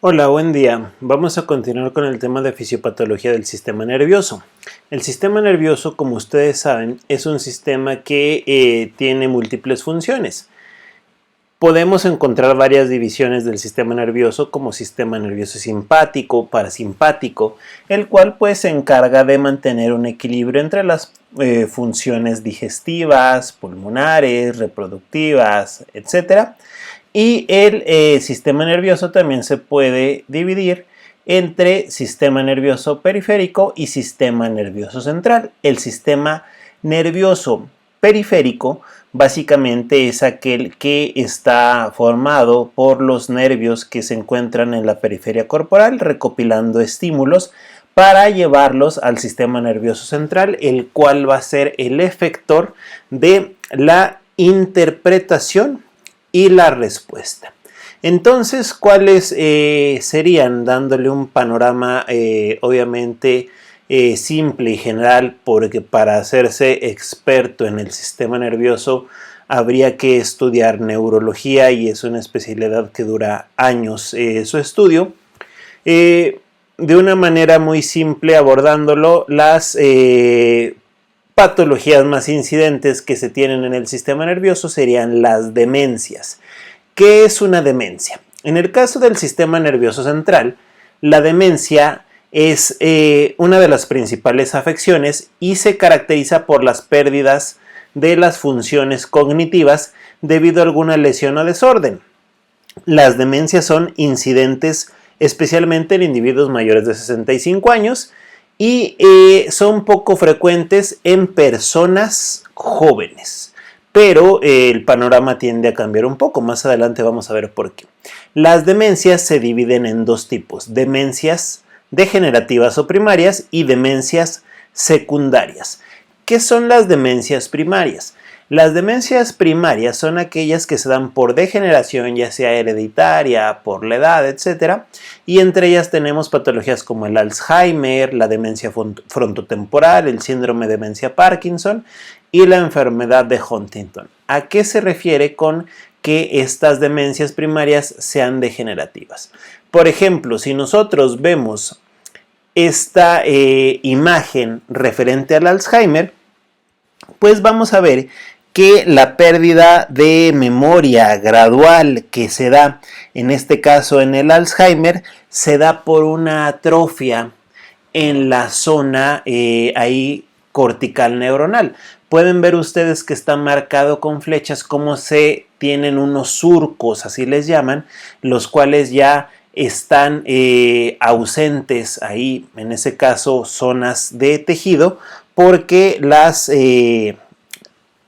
Hola, buen día. Vamos a continuar con el tema de fisiopatología del sistema nervioso. El sistema nervioso, como ustedes saben, es un sistema que tiene múltiples funciones. Podemos encontrar varias divisiones del sistema nervioso como sistema nervioso simpático, parasimpático, el cual pues se encarga de mantener un equilibrio entre las funciones digestivas, pulmonares, reproductivas, etc. Y el sistema nervioso también se puede dividir entre sistema nervioso periférico y sistema nervioso central. El sistema nervioso periférico básicamente es aquel que está formado por los nervios que se encuentran en la periferia corporal recopilando estímulos para llevarlos al sistema nervioso central, el cual va a ser el efector de la interpretación y la respuesta. Entonces, ¿cuáles serían? Dándole un panorama obviamente simple y general, porque para hacerse experto en el sistema nervioso habría que estudiar neurología y es una especialidad que dura años su estudio. De una manera muy simple abordándolo, las patologías más incidentes que se tienen en el sistema nervioso serían las demencias. ¿Qué es una demencia? En el caso del sistema nervioso central, la demencia es una de las principales afecciones y se caracteriza por las pérdidas de las funciones cognitivas debido a alguna lesión o desorden. Las demencias son incidentes especialmente en individuos mayores de 65 años y son poco frecuentes en personas jóvenes. Pero el panorama tiende a cambiar un poco. Más adelante vamos a ver por qué. Las demencias se dividen en dos tipos: demencias degenerativas o primarias y demencias secundarias. ¿Qué son las demencias primarias? Las demencias primarias son aquellas que se dan por degeneración, ya sea hereditaria, por la edad, etc. Y entre ellas tenemos patologías como el Alzheimer, la demencia frontotemporal, el síndrome de demencia Parkinson y la enfermedad de Huntington. ¿A qué se refiere con que estas demencias primarias sean degenerativas? Por ejemplo, si nosotros vemos esta imagen referente al Alzheimer, pues vamos a ver que la pérdida de memoria gradual que se da, en este caso en el Alzheimer, se da por una atrofia en la zona ahí cortical neuronal. Pueden ver ustedes que está marcado con flechas como se tienen unos surcos, así les llaman, los cuales ya están ausentes ahí, en ese caso zonas de tejido, porque las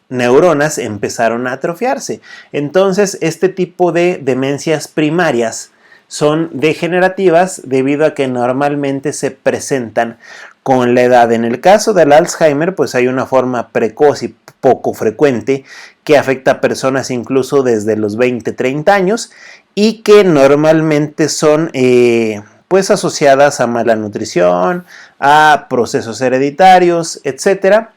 neuronas empezaron a atrofiarse. Entonces, este tipo de demencias primarias son degenerativas debido a que normalmente se presentan con la edad. En el caso del Alzheimer, pues hay una forma precoz y poco frecuente que afecta a personas incluso desde los 20-30 años y que normalmente son pues asociadas a mala nutrición, a procesos hereditarios, etc.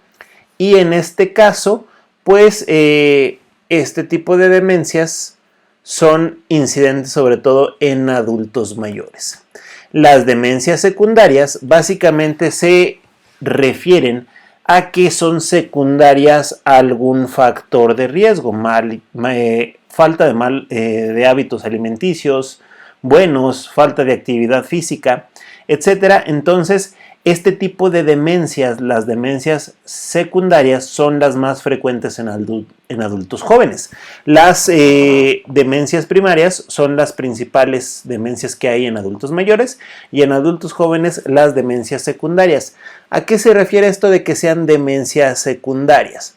Y en este caso, pues este tipo de demencias son incidentes sobre todo en adultos mayores. Las demencias secundarias básicamente se refieren a que son secundarias a algún factor de riesgo, falta de hábitos alimenticios buenos, falta de actividad física, etc. Entonces, este tipo de demencias, las demencias secundarias, son las más frecuentes en adultos jóvenes. Las demencias primarias son las principales demencias que hay en adultos mayores y en adultos jóvenes las demencias secundarias. ¿A qué se refiere esto de que sean demencias secundarias?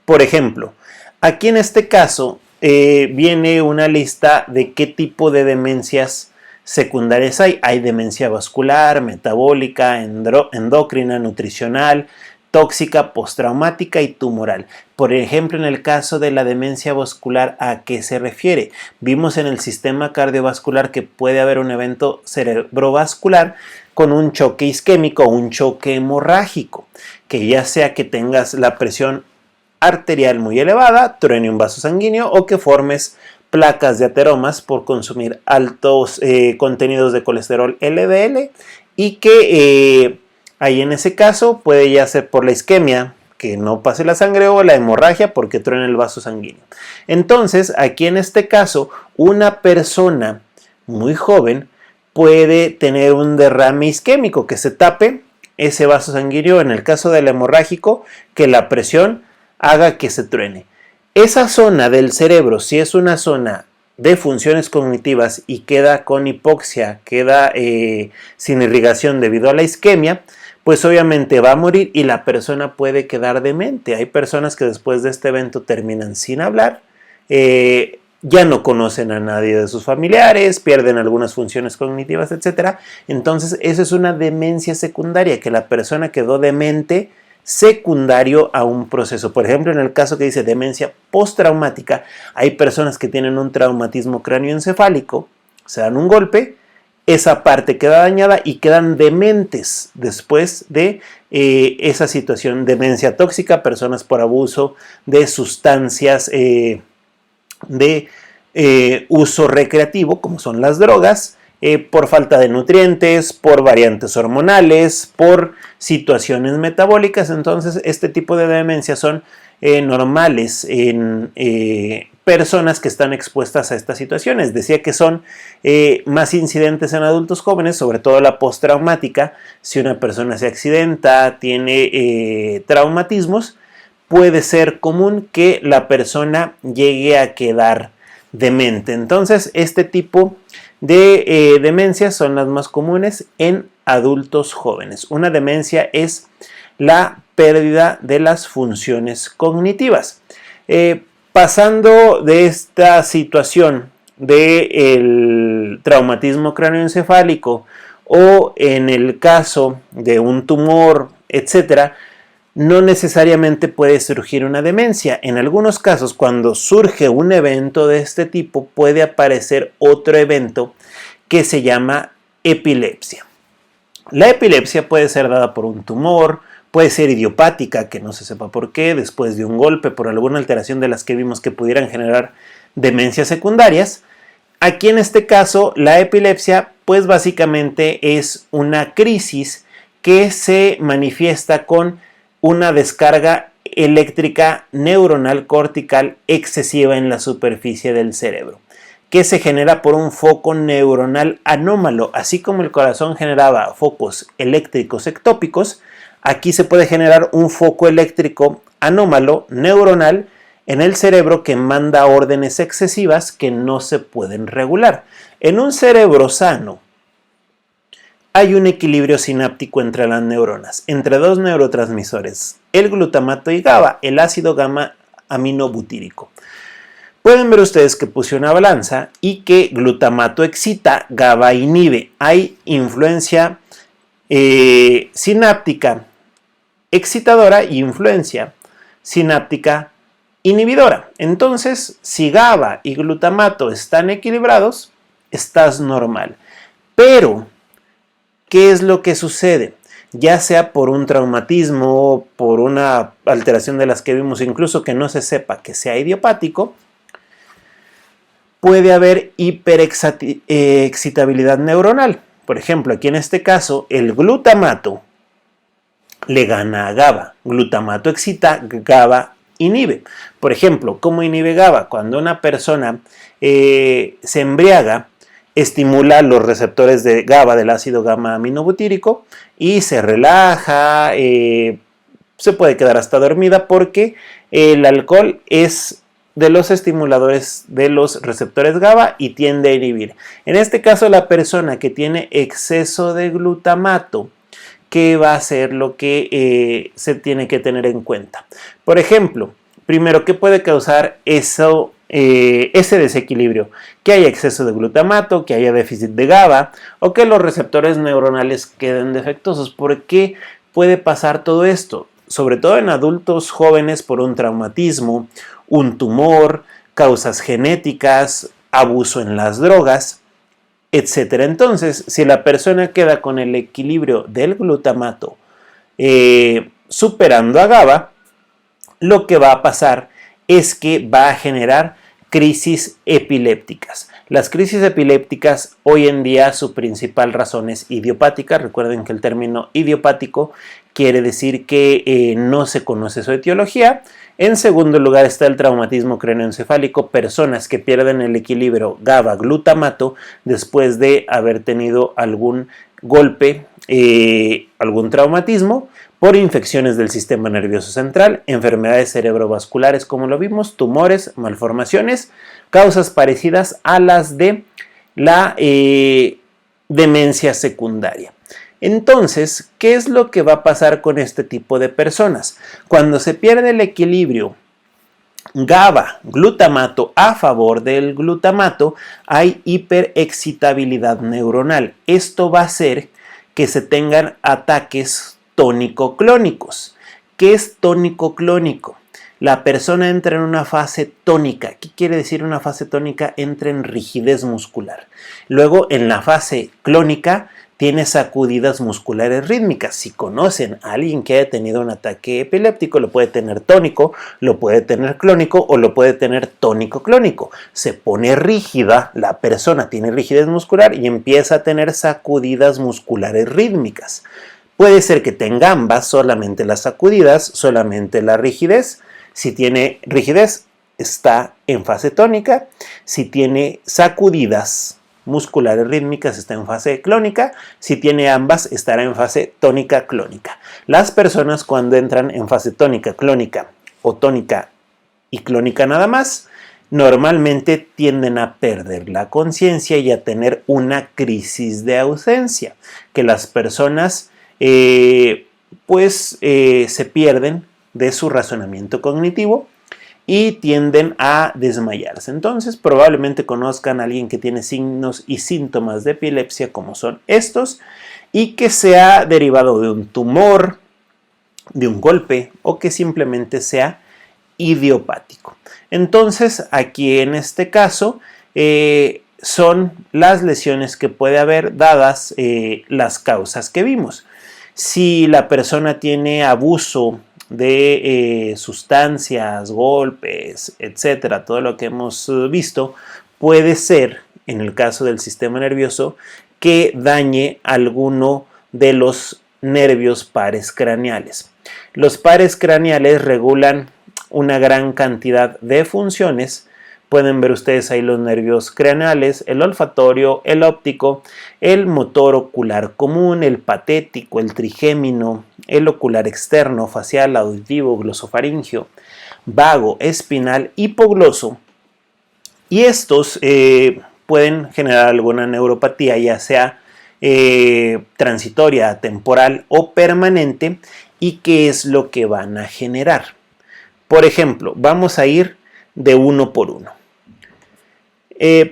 Por ejemplo, aquí en este caso viene una lista de qué tipo de demencias secundarias hay. Hay demencia vascular, metabólica, endocrina, nutricional, tóxica, postraumática y tumoral. Por ejemplo, en el caso de la demencia vascular, ¿a qué se refiere? Vimos en el sistema cardiovascular que puede haber un evento cerebrovascular con un choque isquémico o un choque hemorrágico, que ya sea que tengas la presión arterial muy elevada, truene un vaso sanguíneo o que formes placas de ateromas por consumir altos contenidos de colesterol LDL y que ahí en ese caso puede ya ser por la isquemia, que no pase la sangre, o la hemorragia porque truena el vaso sanguíneo. Entonces, aquí en este caso, una persona muy joven puede tener un derrame isquémico, que se tape ese vaso sanguíneo, en el caso del hemorrágico, que la presión haga que se truene. Esa zona del cerebro, si es una zona de funciones cognitivas y queda con hipoxia, queda sin irrigación debido a la isquemia, pues obviamente va a morir y la persona puede quedar demente. Hay personas que después de este evento terminan sin hablar, ya no conocen a nadie de sus familiares, pierden algunas funciones cognitivas, etc. Entonces, eso es una demencia secundaria, que la persona quedó demente secundario a un proceso. Por ejemplo, en el caso que dice demencia postraumática, hay personas que tienen un traumatismo cráneoencefálico, se dan un golpe, esa parte queda dañada y quedan dementes después de esa situación. Demencia tóxica, personas por abuso de sustancias de uso recreativo, como son las drogas, por falta de nutrientes, por variantes hormonales, por situaciones metabólicas. Entonces, este tipo de demencias son normales en personas que están expuestas a estas situaciones. Decía que son más incidentes en adultos jóvenes, sobre todo la postraumática. Si una persona se accidenta, tiene traumatismos, puede ser común que la persona llegue a quedar demente. Entonces, este tipo de demencias son las más comunes en adultos jóvenes. Una demencia es la pérdida de las funciones cognitivas. Pasando de esta situación del traumatismo cráneoencefálico o en el caso de un tumor, etcétera, no necesariamente puede surgir una demencia. En algunos casos, cuando surge un evento de este tipo, puede aparecer otro evento que se llama epilepsia. La epilepsia puede ser dada por un tumor, puede ser idiopática, que no se sepa por qué, después de un golpe, por alguna alteración de las que vimos que pudieran generar demencias secundarias. Aquí en este caso, la epilepsia, pues básicamente es una crisis que se manifiesta con una descarga eléctrica neuronal cortical excesiva en la superficie del cerebro, que se genera por un foco neuronal anómalo. Así como el corazón generaba focos eléctricos ectópicos, aquí se puede generar un foco eléctrico anómalo neuronal en el cerebro que manda órdenes excesivas que no se pueden regular. En un cerebro sano hay un equilibrio sináptico entre las neuronas, entre dos neurotransmisores, el glutamato y GABA, el ácido gamma aminobutírico. Pueden ver ustedes que puse una balanza y que glutamato excita, GABA inhibe. Hay influencia sináptica excitadora y influencia sináptica inhibidora. Entonces, si GABA y glutamato están equilibrados, estás normal. Pero, ¿qué es lo que sucede? Ya sea por un traumatismo, por una alteración de las que vimos, incluso que no se sepa que sea idiopático, puede haber hiperexcitabilidad neuronal. Por ejemplo, aquí en este caso, el glutamato le gana a GABA. Glutamato excita, GABA inhibe. Por ejemplo, ¿cómo inhibe GABA? Cuando una persona se embriaga, estimula los receptores de GABA, del ácido gamma aminobutírico, y se relaja, se puede quedar hasta dormida porque el alcohol es de los estimuladores de los receptores GABA y tiende a inhibir. En este caso, la persona que tiene exceso de glutamato, ¿qué va a ser lo que se tiene que tener en cuenta? Por ejemplo, primero, ¿qué puede causar eso? Ese desequilibrio, que haya exceso de glutamato, que haya déficit de GABA o que los receptores neuronales queden defectuosos. ¿Por qué puede pasar todo esto? Sobre todo en adultos jóvenes por un traumatismo, un tumor, causas genéticas, abuso en las drogas, etc. Entonces, si la persona queda con el equilibrio del glutamato superando a GABA, lo que va a pasar es que va a generar crisis epilépticas. Las crisis epilépticas hoy en día su principal razón es idiopática. Recuerden que el término idiopático quiere decir que no se conoce su etiología. En segundo lugar está el traumatismo craneoencefálico, personas que pierden el equilibrio GABA-glutamato después de haber tenido algún golpe, algún traumatismo por infecciones del sistema nervioso central, enfermedades cerebrovasculares como lo vimos, tumores, malformaciones, causas parecidas a las de la demencia secundaria. Entonces, ¿qué es lo que va a pasar con este tipo de personas? Cuando se pierde el equilibrio GABA-glutamato a favor del glutamato, hay hiperexcitabilidad neuronal. Esto va a hacer que se tengan ataques tónico-clónicos. ¿Qué es tónico-clónico? La persona entra en una fase tónica. ¿Qué quiere decir una fase tónica? Entra en rigidez muscular. Luego, en la fase clónica, tiene sacudidas musculares rítmicas. Si conocen a alguien que haya tenido un ataque epiléptico, lo puede tener tónico, lo puede tener clónico o lo puede tener tónico-clónico. Se pone rígida, la persona tiene rigidez muscular y empieza a tener sacudidas musculares rítmicas. Puede ser que tenga ambas, solamente las sacudidas, solamente la rigidez. Si tiene rigidez, está en fase tónica. Si tiene sacudidas musculares rítmicas, está en fase clónica. Si tiene ambas, estará en fase tónica clónica. Las personas cuando entran en fase tónica clónica o tónica y clónica nada más, normalmente tienden a perder la conciencia y a tener una crisis de ausencia, que las personas se pierden de su razonamiento cognitivo y tienden a desmayarse. Entonces, probablemente conozcan a alguien que tiene signos y síntomas de epilepsia como son estos y que sea derivado de un tumor, de un golpe o que simplemente sea idiopático. Entonces, aquí en este caso son las lesiones que puede haber dadas las causas que vimos. Si la persona tiene abuso de sustancias, golpes, etcétera, todo lo que hemos visto, puede ser, en el caso del sistema nervioso, que dañe alguno de los nervios pares craneales. Los pares craneales regulan una gran cantidad de funciones. Pueden ver ustedes ahí los nervios craneales, el olfatorio, el óptico, el motor ocular común, el patético, el trigémino, el ocular externo, facial, auditivo, glosofaringio, vago, espinal, hipogloso. Y estos pueden generar alguna neuropatía, ya sea transitoria, temporal o permanente. ¿Y qué es lo que van a generar? Por ejemplo, vamos a ir de uno por uno.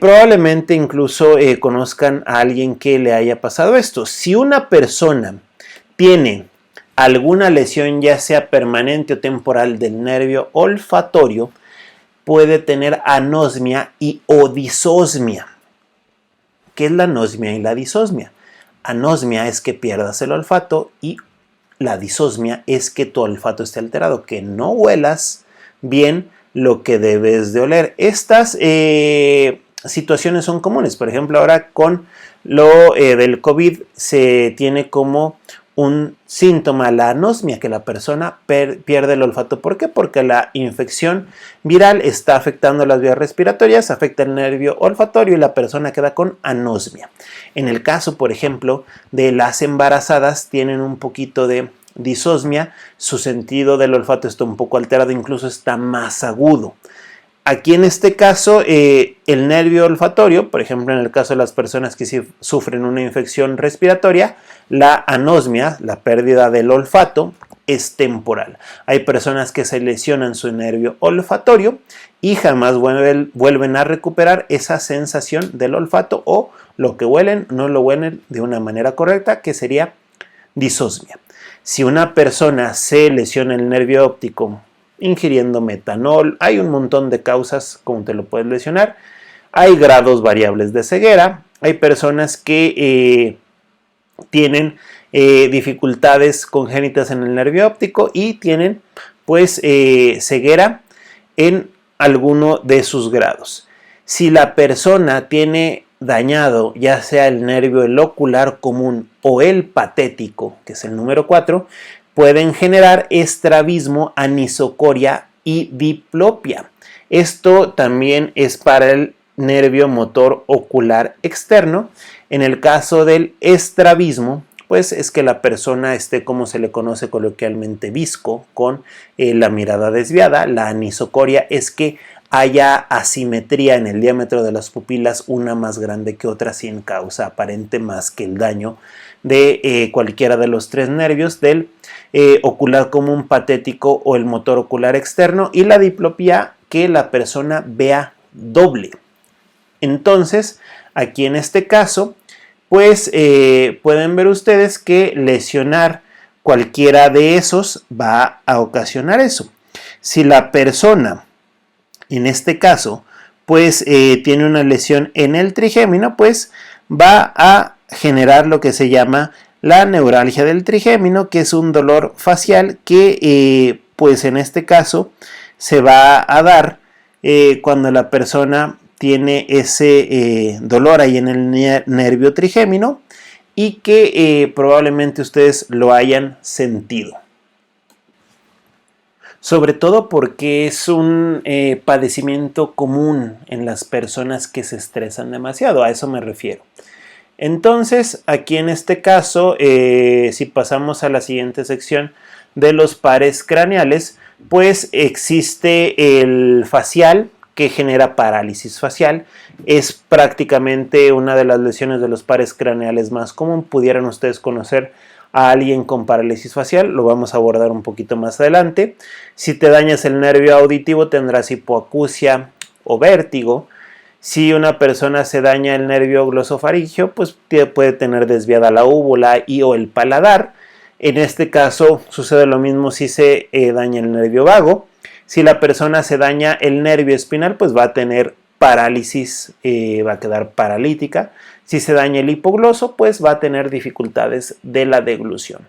Probablemente incluso conozcan a alguien que le haya pasado esto. Si una persona tiene alguna lesión, ya sea permanente o temporal del nervio olfatorio, puede tener anosmia y o disosmia. ¿Qué es la anosmia y la disosmia? Anosmia es que pierdas el olfato y la disosmia es que tu olfato esté alterado, que no huelas bien lo que debes de oler. Estas situaciones son comunes. Por ejemplo, ahora con lo del COVID se tiene como un síntoma la anosmia, que la persona pierde el olfato. ¿Por qué? Porque la infección viral está afectando las vías respiratorias, afecta el nervio olfatorio y la persona queda con anosmia. En el caso, por ejemplo, de las embarazadas, tienen un poquito de disosmia, su sentido del olfato está un poco alterado, incluso está más agudo. Aquí en este caso, el nervio olfatorio, por ejemplo en el caso de las personas que sufren una infección respiratoria, la anosmia, la pérdida del olfato, es temporal. Hay personas que se lesionan su nervio olfatorio y jamás vuelven a recuperar esa sensación del olfato, o lo que huelen no lo huelen de una manera correcta, que sería disosmia. Si una persona se lesiona el nervio óptico ingiriendo metanol, hay un montón de causas como te lo puedes lesionar. Hay grados variables de ceguera. Hay personas que tienen dificultades congénitas en el nervio óptico y tienen pues ceguera en alguno de sus grados. Si la persona tiene dañado ya sea el nervio ocular común o el patético, que es el número 4, pueden generar estrabismo, anisocoria y diplopia. Esto también es para el nervio motor ocular externo. En el caso del estrabismo, pues es que la persona esté, como se le conoce coloquialmente, visco, con la mirada desviada. La anisocoria es que haya asimetría en el diámetro de las pupilas, una más grande que otra, sin causa aparente más que el daño de cualquiera de los tres nervios, del ocular común, patético o el motor ocular externo, y la diplopía, que la persona vea doble. Entonces, aquí en este caso, pues pueden ver ustedes que lesionar cualquiera de esos va a ocasionar eso. Si la persona, en este caso, pues tiene una lesión en el trigémino, pues va a generar lo que se llama la neuralgia del trigémino, que es un dolor facial que, pues en este caso, se va a dar cuando la persona tiene ese dolor ahí en el nervio trigémino y que probablemente ustedes lo hayan sentido. Sobre todo porque es un padecimiento común en las personas que se estresan demasiado, a eso me refiero. Entonces, aquí en este caso, si pasamos a la siguiente sección de los pares craneales, pues existe el facial, que genera parálisis facial. Es prácticamente una de las lesiones de los pares craneales más común. Pudieran ustedes conocer a alguien con parálisis facial, lo vamos a abordar un poquito más adelante. Si te dañas el nervio auditivo, tendrás hipoacusia o vértigo. Si una persona se daña el nervio glosofaringeo, pues puede tener desviada la úvula y o el paladar. En este caso sucede lo mismo si se daña el nervio vago. Si la persona se daña el nervio espinal, pues va a tener parálisis, va a quedar paralítica. Si se daña el hipogloso, pues va a tener dificultades de la deglución.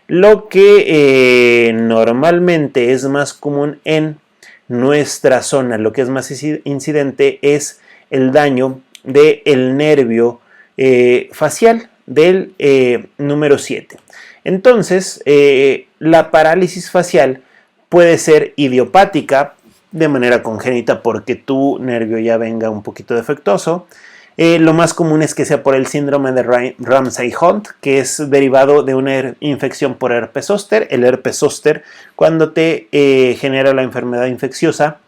Lo que normalmente es más común en nuestra zona, lo que es más incidente, es el daño del nervio facial del número 7. Entonces, la parálisis facial puede ser idiopática, de manera congénita, porque tu nervio ya venga un poquito defectuoso. Lo más común es que sea por el síndrome de Ramsay-Hunt, que es derivado de una infección por herpes zóster. El herpes zóster, cuando te genera la enfermedad infecciosa,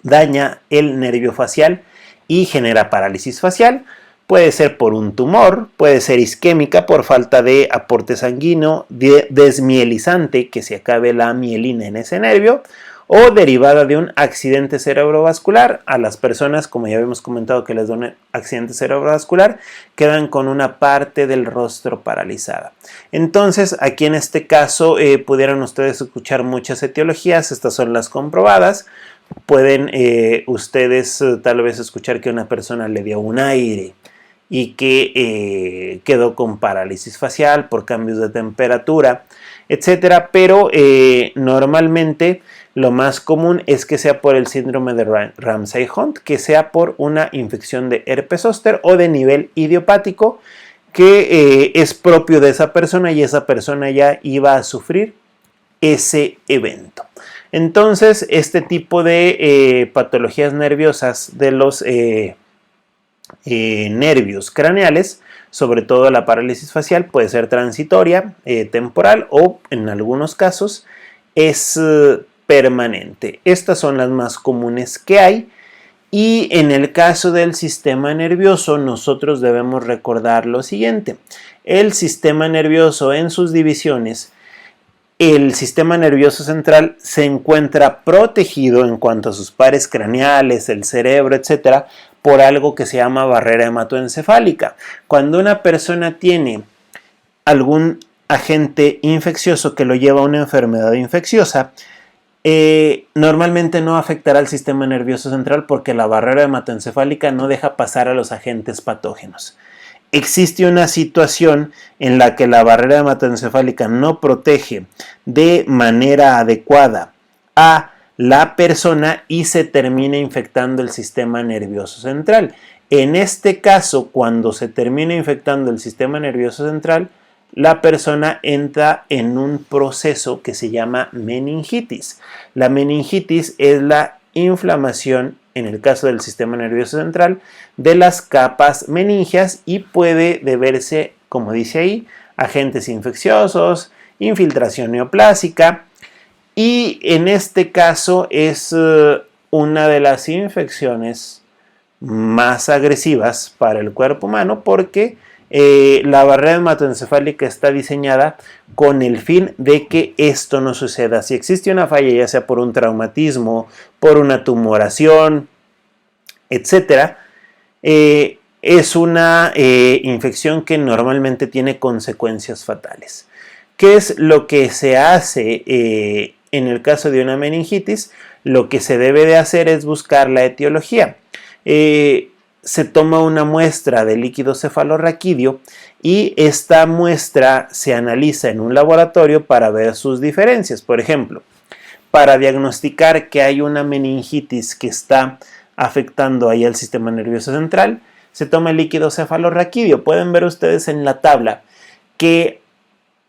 daña el nervio facial y genera parálisis facial. Puede ser por un tumor, puede ser isquémica por falta de aporte sanguíneo, desmielizante, que se acabe la mielina en ese nervio, o derivada de un accidente cerebrovascular. A las personas, como ya habíamos comentado, que les da un accidente cerebrovascular, quedan con una parte del rostro paralizada. Entonces, aquí en este caso pudieran ustedes escuchar muchas etiologías. Estas son las comprobadas. Pueden ustedes tal vez escuchar que una persona le dio un aire y que quedó con parálisis facial por cambios de temperatura, etcétera, pero normalmente lo más común es que sea por el síndrome de Ramsay-Hunt, que sea por una infección de herpes zóster o de nivel idiopático, que es propio de esa persona y esa persona ya iba a sufrir ese evento. Entonces, este tipo de patologías nerviosas de los nervios craneales, sobre todo la parálisis facial, puede ser transitoria, temporal o en algunos casos es permanente. Estas son las más comunes que hay, y en el caso del sistema nervioso nosotros debemos recordar lo siguiente: el sistema nervioso en sus divisiones, el sistema nervioso central se encuentra protegido en cuanto a sus pares craneales, el cerebro, etcétera, por algo que se llama barrera hematoencefálica. Cuando una persona tiene algún agente infeccioso que lo lleva a una enfermedad infecciosa, normalmente no afectará al sistema nervioso central porque la barrera hematoencefálica no deja pasar a los agentes patógenos. Existe una situación en la que la barrera hematoencefálica no protege de manera adecuada a la persona y se termina infectando el sistema nervioso central. En este caso, cuando se termina infectando el sistema nervioso central, la persona entra en un proceso que se llama meningitis. La meningitis es la inflamación, en el caso del sistema nervioso central, de las capas meningias y puede deberse, como dice ahí, a agentes infecciosos, infiltración neoplásica, y en este caso es una de las infecciones más agresivas para el cuerpo humano porque la barrera hematoencefálica está diseñada con el fin de que esto no suceda. Si existe una falla, ya sea por un traumatismo, por una tumoración, etc., es una infección que normalmente tiene consecuencias fatales. ¿Qué es lo que se hace en el caso de una meningitis? Lo que se debe de hacer es buscar la etiología. Se toma una muestra de líquido cefalorraquídeo y esta muestra se analiza en un laboratorio para ver sus diferencias. Por ejemplo, para diagnosticar que hay una meningitis que está afectando ahí al sistema nervioso central, se toma el líquido cefalorraquídeo. Pueden ver ustedes en la tabla que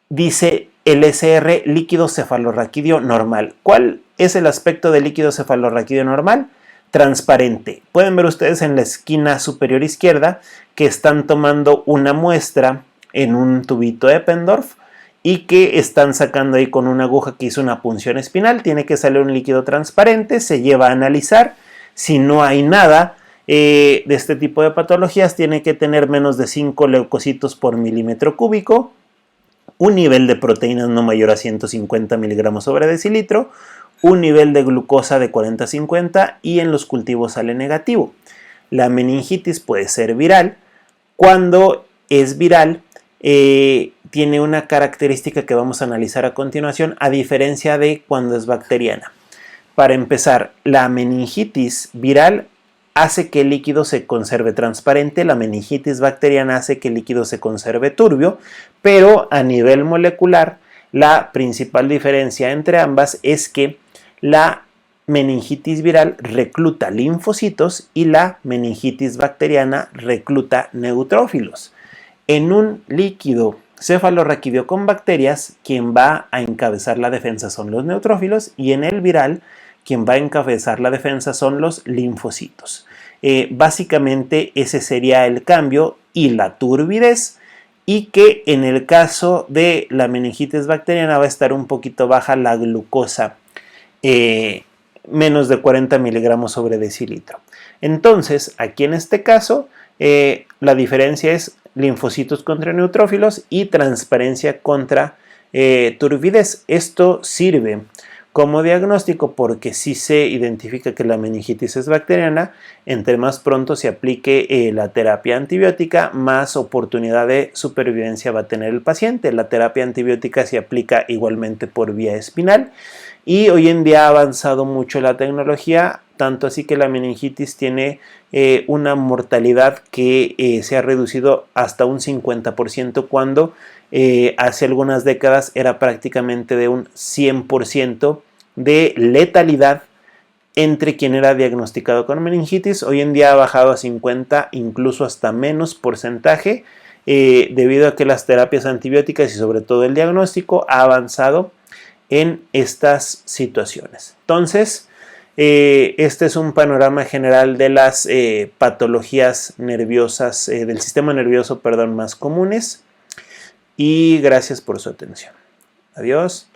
dice LCR, líquido cefalorraquídeo normal. ¿Cuál es el aspecto del líquido cefalorraquídeo normal? Transparente. Pueden ver ustedes en la esquina superior izquierda que están tomando una muestra en un tubito Eppendorf y que están sacando ahí con una aguja que hizo una punción espinal. Tiene que salir un líquido transparente, se lleva a analizar. Si no hay nada de este tipo de patologías, tiene que tener menos de 5 leucocitos por milímetro cúbico, un nivel de proteínas no mayor a 150 miligramos sobre decilitro, un nivel de glucosa de 40-50 y en los cultivos sale negativo. La meningitis puede ser viral. Cuando es viral, tiene una característica que vamos a analizar a continuación, a diferencia de cuando es bacteriana. Para empezar, la meningitis viral hace que el líquido se conserve transparente, la meningitis bacteriana hace que el líquido se conserve turbio, pero a nivel molecular, la principal diferencia entre ambas es que la meningitis viral recluta linfocitos y la meningitis bacteriana recluta neutrófilos. En un líquido cefalorraquídeo con bacterias, quien va a encabezar la defensa son los neutrófilos, y en el viral, quien va a encabezar la defensa son los linfocitos. Básicamente ese sería el cambio y la turbidez, y que en el caso de la meningitis bacteriana va a estar un poquito baja la glucosa, menos de 40 miligramos sobre decilitro. Entonces, aquí en este caso, la diferencia es linfocitos contra neutrófilos y transparencia contra turbidez. Esto sirve como diagnóstico porque si se identifica que la meningitis es bacteriana, entre más pronto se aplique la terapia antibiótica, más oportunidad de supervivencia va a tener el paciente. La terapia antibiótica se aplica igualmente por vía espinal y hoy en día ha avanzado mucho la tecnología, tanto así que la meningitis tiene una mortalidad que se ha reducido hasta un 50% cuando hace algunas décadas era prácticamente de un 100% de letalidad entre quien era diagnosticado con meningitis. Hoy en día ha bajado a 50, incluso hasta menos porcentaje, debido a que las terapias antibióticas y sobre todo el diagnóstico ha avanzado en estas situaciones. Entonces, este es un panorama general de las patologías nerviosas, del sistema nervioso, más comunes. Y gracias por su atención. Adiós.